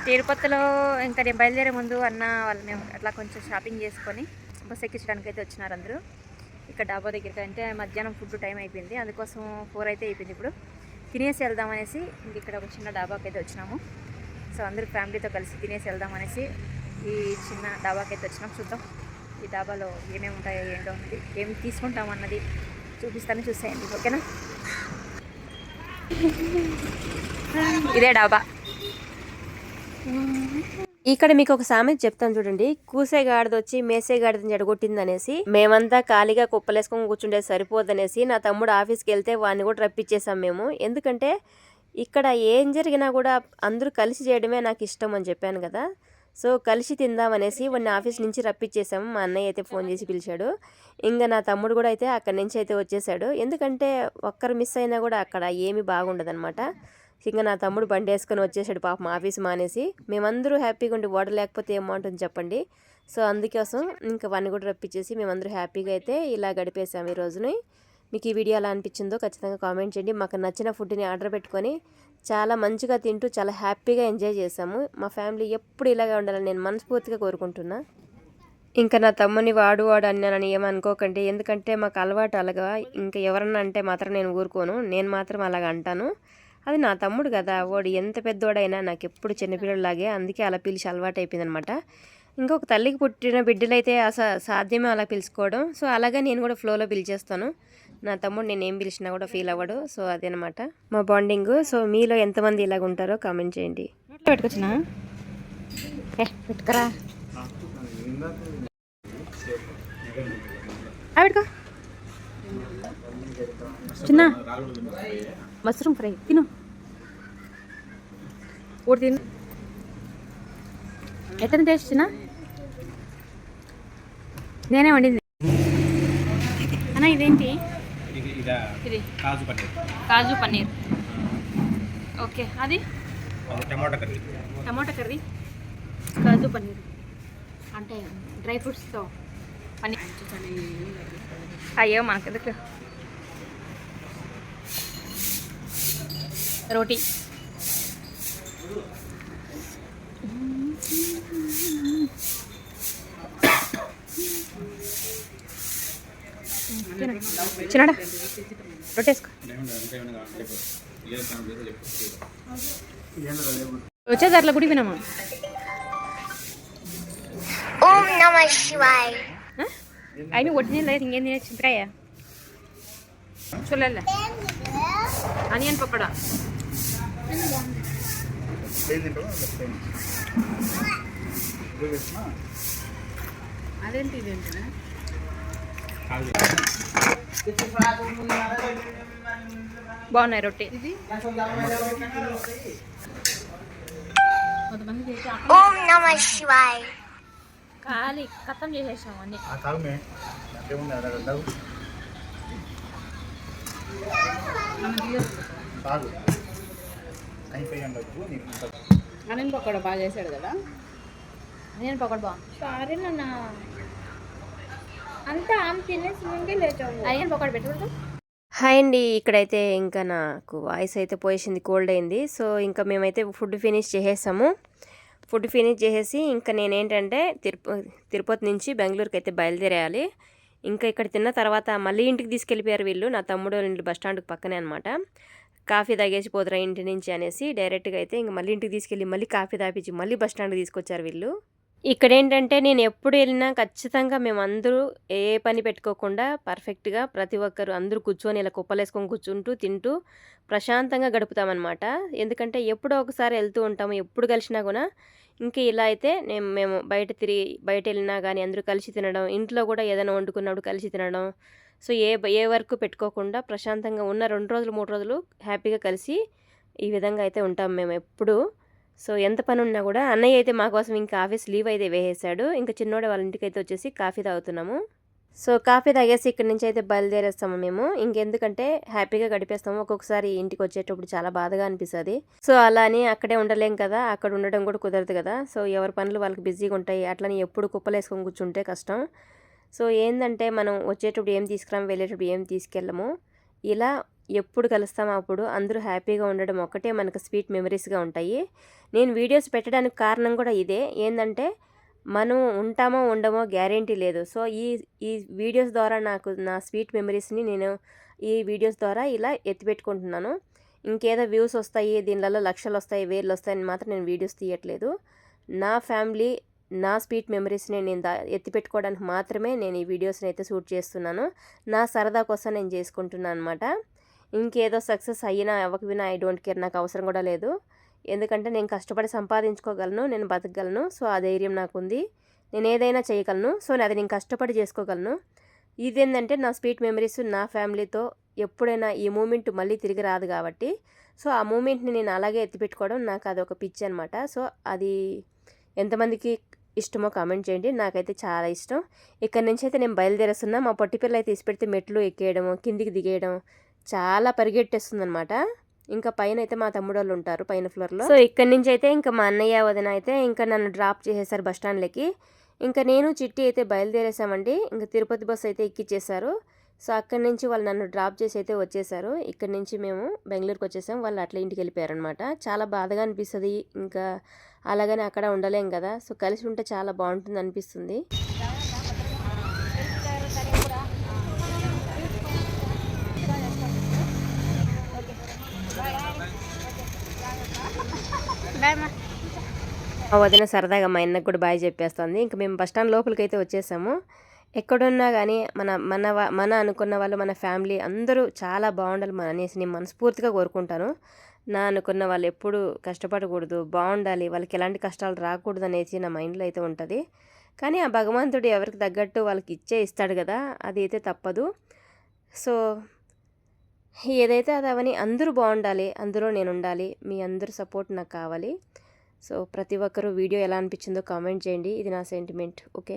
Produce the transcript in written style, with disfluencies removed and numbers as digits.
తిరుపతిలో ఇంకా నేను బయలుదేరే ముందు అన్న వాళ్ళు మేము అట్లా కొంచెం షాపింగ్ చేసుకొని బస్ ఎక్కించడానికి అయితే వచ్చినారు అందరూ. ఇక్కడ డాబా దగ్గరికి అంటే మధ్యాహ్నం ఫుడ్ టైం అయిపోయింది, అందుకోసం 4 అయితే అయిపోయింది. ఇప్పుడు తినేసి వెళ్దామనేసి ఇంక ఇక్కడ ఒక చిన్న డాబాకి అయితే వచ్చినాము. సో అందరూ ఫ్యామిలీతో కలిసి తినేసి వెళ్దామనేసి ఈ చిన్న డాబాకి అయితే వచ్చినాం. చూద్దాం ఈ డాబాలో ఏమేమి ఉంటాయో ఏంటో ఉంది, ఏమి తీసుకుంటాం అన్నది చూపిస్తాను, చూసేయండి ఓకేనా. ఇదే డాబా. ఇక్కడ మీకు ఒక సామెత చెప్తాను చూడండి. కూసేగాడిది వచ్చి మేసేగాడిదని జడగొట్టింది అనేసి మేమంతా ఖాళీగా కుప్పలేసుకొని కూర్చుండేది సరిపోదనేసి నా తమ్ముడు ఆఫీస్కి వెళ్తే వాడిని కూడా రప్పించేసాం మేము. ఎందుకంటే ఇక్కడ ఏం జరిగినా కూడా అందరూ కలిసి చేయడమే నాకు ఇష్టం అని చెప్పాను కదా. సో కలిసి తిందామనేసి వాడిని ఆఫీస్ నుంచి రప్పించేసాము. మా అన్నయ్య అయితే ఫోన్ చేసి పిలిచాడు. ఇంకా నా తమ్ముడు కూడా అయితే అక్కడి నుంచి అయితే వచ్చేసాడు. ఎందుకంటే ఒక్కరు మిస్ అయినా కూడా అక్కడ ఏమీ బాగుండదనమాట. ఇంకా నా తమ్ముడు బండి వేసుకొని వచ్చేసాడు పాపం ఆఫీస్ మానేసి. మేమందరూ హ్యాపీగా ఉండి వాటర్ లేకపోతే ఏమంటుంది చెప్పండి. సో అందుకోసం ఇంకా వాడిని కూడా రప్పించేసి మేమందరూ హ్యాపీగా అయితే ఇలా గడిపేసాము ఈ రోజుని. మీకు ఈ వీడియో ఎలా అనిపించిందో ఖచ్చితంగా కామెంట్ చేయండి. మాకు నచ్చిన ఫుడ్ని ఆర్డర్ పెట్టుకొని చాలా మంచిగా తింటూ చాలా హ్యాపీగా ఎంజాయ్ చేసాము. మా ఫ్యామిలీ ఎప్పుడు ఇలాగే ఉండాలని నేను మనస్ఫూర్తిగా కోరుకుంటున్నా. ఇంకా నా తమ్ముని వాడు అన్నానని ఏమనుకోకండి, ఎందుకంటే మాకు అలవాటు అలాగా. ఇంకా ఎవరన్నా అంటే మాత్రం నేను ఊరుకోను, నేను మాత్రం అలాగ అంటాను. అది నా తమ్ముడు కదా, వాడు ఎంత పెద్దోడైనా నాకు ఎప్పుడు చిన్నపిల్లలాగే, అందుకే అలా పిలిచి అలవాటు అయిపోయింది అనమాట. ఇంకొక తల్లికి పుట్టిన బిడ్డలైతే సాధ్యమే అలా పిలుచుకోవడం. సో అలాగే నేను కూడా ఫ్లోలో పిలిచేస్తాను. నా తమ్ముడు నేను ఏం పిలిచినా కూడా ఫీల్ అవ్వడు. సో అదేనమాట మా బాండింగ్. సో మీలో ఎంతమంది ఇలాగ ఉంటారో కామెంట్ చేయండి. పెట్టుకొచ్చినా పెట్టుకరా పెట్టుకో చిన్న మష్రూమ్ ఫ్రై తిను, ఊడి తిను. ఎట్లా టేస్ట్ చిన్న? నేనే వండింది అన్న. ఇదేంటి? ఇది కాజు పన్నీర్. ఓకే, అది టమాటా కర్రీ, కాజు పన్నీర్ అంటే డ్రై ఫ్రూట్స్తో పన్నీర్. అయ్యో మనకెందుకు. రోటీ, చిన్నడా రొట్టె వేసుకో. వచ్చేది అట్లా గుడి వినమ్మా. ఓం నమః శివాయ. అవి ఒరిజినల్ లేదు, ఇంకేం తినే చింతకాయ చూడాల. ఆనియన్ పకోడా, అదేంటి ఇదేంటి? బాగున్నాయి రొట్టె. ఓం నమః శివాయ. ఖాళీ ఖతం చేసేసాము అన్ని. ఆనియన్ పకోడా బాగా చేశాడు కదా. ఆనియన్ పకోడా బాగుంది. సారీ నాన్న, అంతా ఆమె తినేసి ముందే లేచావు. ఆనియన్ పకోడా పెట్టుకుంటా. హాయ్ అండి, ఇక్కడైతే ఇంకా నాకు వాయిస్ అయితే పోయేసింది, కోల్డ్ అయింది. సో ఇంకా మేమైతే ఫుడ్ ఫినిష్ చేసేసాము. ఫుడ్ ఫినిష్ చేసేసి ఇంకా నేనేంటంటే తిరుపతి నుంచి బెంగళూరుకి అయితే బయలుదేరేయాలి. ఇంకా ఇక్కడ తిన్న తర్వాత మళ్ళీ ఇంటికి తీసుకెళ్ళిపోయారు వీళ్ళు. నా తమ్ముడు ఇంటి బస్ స్టాండ్కి పక్కనే అనమాట. కాఫీ తాగేసి పోతురా ఇంటి నుంచి అనేసి డైరెక్ట్గా అయితే ఇంక మళ్ళీ ఇంటికి తీసుకెళ్ళి మళ్ళీ కాఫీ తాపించి మళ్ళీ బస్ స్టాండ్కి తీసుకొచ్చారు వీళ్ళు. ఇక్కడ ఏంటంటే నేను ఎప్పుడు వెళ్ళినా ఖచ్చితంగా మేమందరూ ఏ పని పెట్టుకోకుండా పర్ఫెక్ట్గా ప్రతి ఒక్కరు అందరూ కూర్చొని ఇలా కుప్పలేసుకొని కూర్చుంటూ తింటూ ప్రశాంతంగా గడుపుతామన్నమాట. ఎందుకంటే ఎప్పుడో ఒకసారి వెళ్తూ ఉంటాము, ఎప్పుడు కలిసినా కూడా. ఇంకా ఇలా అయితే మేము బయట వెళ్ళినా కానీ అందరూ కలిసి తినడం, ఇంట్లో కూడా ఏదైనా వండుకున్నప్పుడు కలిసి తినడం. సో ఏ వర్క్ పెట్టుకోకుండా ప్రశాంతంగా ఉన్న 2 రోజులు 3 రోజులు హ్యాపీగా కలిసి ఈ విధంగా అయితే ఉంటాం మేము ఎప్పుడు. సో ఎంత పని ఉన్నా కూడా అన్నయ్య అయితే మా కోసం ఇంకా ఆఫీస్ లీవ్ అయితే వేసేసాడు. ఇంకా చిన్నోడే వాళ్ళ ఇంటికి అయితే వచ్చేసి కాఫీ తాగుతున్నాము. సో కాఫీ తాగేసి ఇక్కడి నుంచి అయితే బయలుదేరేస్తాము మేము. ఇంకెందుకంటే హ్యాపీగా గడిపేస్తాము. ఒక్కొక్కసారి ఇంటికి వచ్చేటప్పుడు చాలా బాధగా అనిపిస్తుంది. సో అలా అని అక్కడే ఉండలేం కదా, అక్కడ ఉండడం కూడా కుదరదు కదా. సో ఎవరి పనులు వాళ్ళకి బిజీగా ఉంటాయి. అట్లని ఎప్పుడు కుప్పలేసుకొని కూర్చుంటే కష్టం. సో ఏంటంటే మనం వచ్చేటప్పుడు ఏం తీసుకురాము, వెళ్ళేటప్పుడు ఏం తీసుకెళ్ళము. ఇలా ఎప్పుడు కలుస్తామో అప్పుడు అందరూ హ్యాపీగా ఉండడం ఒక్కటే మనకు స్వీట్ మెమరీస్గా ఉంటాయి. నేను వీడియోస్ పెట్టడానికి కారణం కూడా ఇదే. ఏంటంటే మనం ఉంటామో ఉండమో గ్యారెంటీ లేదు. సో ఈ ఈ వీడియోస్ ద్వారా నాకు నా స్వీట్ మెమరీస్ని నేను ఈ వీడియోస్ ద్వారా ఇలా ఎత్తిపెట్టుకుంటున్నాను. ఇంకేదో వ్యూస్ వస్తాయి, దీనిలలో లక్షలు వస్తాయి, వేలు వస్తాయని మాత్రం నేను వీడియోస్ తీయట్లేదు. నా ఫ్యామిలీ, నా స్వీట్ మెమరీస్ని నేను ఎత్తిపెట్టుకోవడానికి మాత్రమే నేను ఈ వీడియోస్ని అయితే షూట్ చేస్తున్నాను. నా సరదా కోసం నేను చేసుకుంటున్నాను అనమాట. ఇంకేదో సక్సెస్ అయినా అవ్వకపోయినా ఐ డోంట్ కేర్, నాకు అవసరం కూడా లేదు. ఎందుకంటే నేను కష్టపడి సంపాదించుకోగలను, నేను బతకగలను. సో ఆ ధైర్యం నాకుంది. నేను ఏదైనా చేయగలను. సో అది నేను కష్టపడి చేసుకోగలను. ఇదేంటంటే నా స్వీట్ మెమరీస్ నా ఫ్యామిలీతో ఎప్పుడైనా ఈ మూమెంట్ మళ్ళీ తిరిగి రాదు కాబట్టి, సో ఆ మూమెంట్ని నేను అలాగే ఎత్తిపెట్టుకోవడం నాకు అదొక పిచ్చి అనమాట. సో అది ఎంతమందికి ఇష్టమో కామెంట్ చేయండి. నాకైతే చాలా ఇష్టం. ఇక్కడి నుంచి అయితే నేను బయలుదేరేస్తున్నా. మా పొట్టి పిల్ల అయితే తీసిపెడితే మెట్లు ఎక్కేయడం, కిందికి దిగేయడం చాలా పరిగెట్టేస్తుంది అనమాట. ఇంకా పైన అయితే మా తమ్ముడు వాళ్ళు ఉంటారు పైన ఫ్లోర్లో. సో ఇక్కడి నుంచి అయితే ఇంకా మా అన్నయ్య వదిన అయితే ఇంకా నన్ను డ్రాప్ చేసేసారు బస్ స్టాండ్లకి. ఇంకా నేను చిట్టి అయితే బయలుదేరేసామండి. ఇంకా తిరుపతి బస్సు అయితే ఎక్కిచ్చేసారు. సో అక్కడి నుంచి వాళ్ళు నన్ను డ్రాప్ చేసి అయితే వచ్చేసారు. ఇక్కడి నుంచి మేము బెంగళూరుకి వచ్చేసాం. వాళ్ళు అట్లా ఇంటికి వెళ్ళిపోయారు అనమాట. చాలా బాధగా అనిపిస్తుంది. ఇంకా అలాగని అక్కడ ఉండలేం కదా. సో కలిసి ఉంటే చాలా బాగుంటుంది అనిపిస్తుంది. మా వదిన సరదాగా మా అన్నకు కూడా బాయ్ చెప్పేస్తుంది. ఇంకా మేము బస్ స్టాండ్ లోపలికి అయితే వచ్చేసాము. ఎక్కడున్నా కానీ మన అనుకున్న వాళ్ళు, మన ఫ్యామిలీ అందరూ చాలా బాగుండాలి అనేసి నేను మనస్ఫూర్తిగా కోరుకుంటాను. నా అనుకున్న వాళ్ళు ఎప్పుడు కష్టపడకూడదు, బాగుండాలి, వాళ్ళకి ఎలాంటి కష్టాలు రాకూడదు అనేసి నా మైండ్లో అయితే ఉంటుంది. కానీ ఆ భగవంతుడు ఎవరికి తగ్గట్టు వాళ్ళకి ఇస్తాడు కదా, అది అయితే తప్పదు. సో ఏదైతే అది అవని అందరూ బాగుండాలి, అందులో నేను ఉండాలి. మీ అందరూ సపోర్ట్ నాకు కావాలి. సో ప్రతి ఒక్కరూ వీడియో ఎలా అనిపించిందో కామెంట్ చేయండి. ఇది నా సెంటిమెంట్. ఓకే.